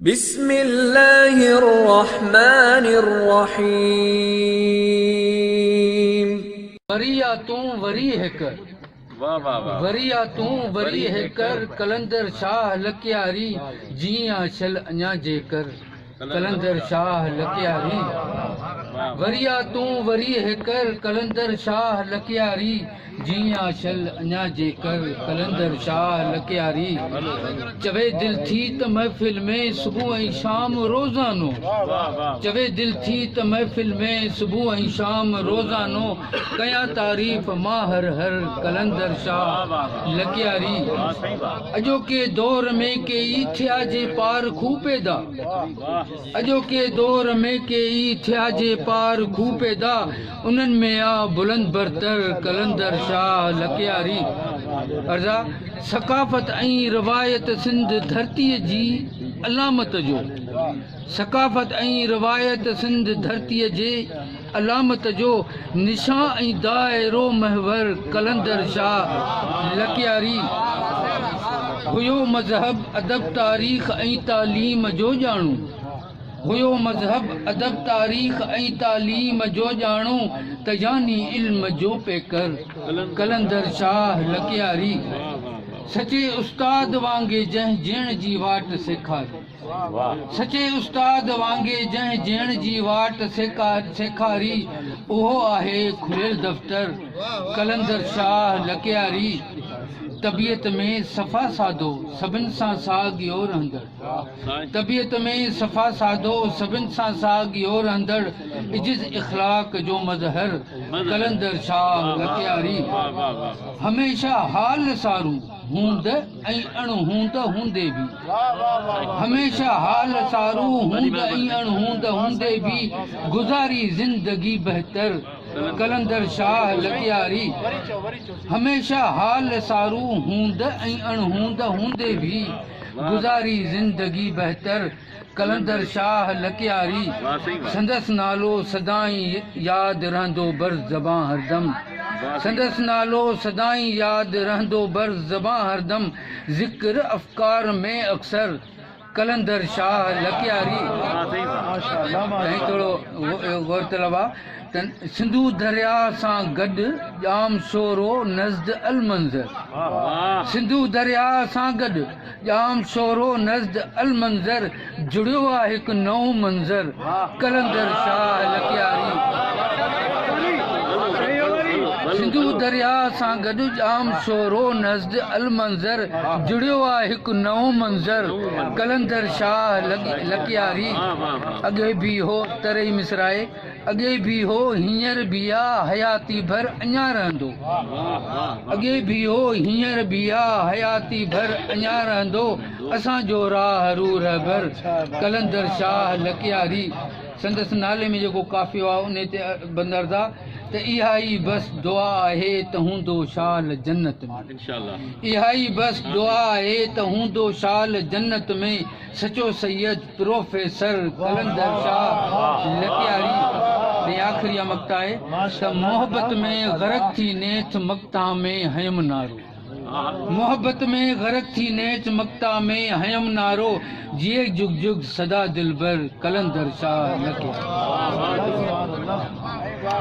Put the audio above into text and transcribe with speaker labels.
Speaker 1: बिस्मिल्लाहिर्रहमानिर्रहीम।
Speaker 2: वरिया तू वरी है कर, वरिया तू वरी है कर, कलंदर शाह लकियारी जिया शल अञा जे कर, कलंदर शाह लकियारी। वरिया तू वरी है कर, कलंदर शाह लकियारी जिया शल अञा जे कर, कलंदर शाह लकियारी। चवे दिल थी त महफिल में सुबह ऐं शाम रोज़ानो, चवे दिल थी त महफिल में सुबह ऐं शाम रोज़ानो, कया तारीफ़ मां हर हर कलंदर शाह लकियारी। अॼोके दौर में कई थिया जे पार खूह पैदा, अॼोके दौर में कई थिया जे पार खूह पैदा, उन्हनि में आ बुलंद बरतर कलंदर शाह लकियारी। अर्ज़ा सकाफ़त ऐं रवायत सिंध धरतीअ जी अलामत जो, सकाफ़त ऐं रवायत सिंध धरतीअ जे अलामत जो निशां ऐं दायरो महवर कलंदर शाह लकियारी। हुयो मज़हब अदब तारीख़ ऐं तालीम जो ॼाणू, हुयो मज़हब अदब तारीख़ ऐं तालीम जो ॼाणू, त यानी इल्म जो पेकर कलंदर शाह लकियारी। सचे उस्ताद वांगे जंहिं ॼण जी वाट सेखारी, सचे उस्ताद वांगे जंहिं ॼण जी वाट सेखारी, उहो आहे खुलियल दफ़्तर कलंदर शाह लकियारी। तबियत में सफ़ा सादो सभिनि सां साॻियो रहंदड़, तबियत में सफ़ा सादो सभिनि सां साॻियो रहंदड़, इज़्ज़त इख़लाक़ जो मज़हर कलंदर शाह लकियारी। हमेशा हाल सारू हूंद ऐं अणहूंद हूंदे बि, हमेशा हाल सारू हूंद ऐं अणहूंद हूंदे बि, गुज़ारी ज़िंदगी बहितर कलंदर शाह लकियारी। हमेशा हाल सारू हूंद ऐं अणहूंद हूंदे बि, गुज़ारी ज़िंदगी बहितर कलंदर शाह लकियारी। संदसि नालो सदाईं यादि रहंदो बर ज़बां हरदम, संदसि नालो सदाईं यादि रहंदो बर ज़बां हरदम, ज़िक्र अफ़कार में अक्सर कलंदर शाह लकियारी। ऐं थोरो गौरतलब आहे त सिंधू दरिया सां गॾु ॼाम शोरो नज़्द अल मंज़र, सिंधू दरिया सां गॾु ॼाम शोरो नज़्द अल मंज़र, जुड़ियो आहे हिकु नओं मंज़र कलंदर शाह लकियारी। सिंधू दरिया सां गॾु ॼाम शोरो नज़्द अल मंज़र, जुड़ियो आहे हिकु नओं मंज़र कलंदर शाह लकियारी। अॻे बि हो तरई मिसराए, अॻे बि हो हींअर बि आहे हयाती भर अञा रहंदो, अॻे बि हो हींअर बि आहे हयाती भर अञा रहंदो, असांजो राहरू रहबर कलंदर शाह लकियारी। संदसि नाले में जेको काफ़ियो आहे उन ते बंदरदा त इहा ई बस दुआ आहे त हूंदो शाल जन्नत में, इहा ई बस दुआ आहे त हूंदो शाल जन्नत में, सचो सैयद प्रोफेसर कलंदर शाह लकियारी। ऐं आख़िरी मक़ता आहे त मोहब्बत में ग़रक़ थी नेठ मक़ता में हयम नारो, मोहब्बत में ग़रक़ थी नेठ मक़ता में हयम नारो, जिए जुग जुग सदा दिलबर कलंदर शाह लकियारी।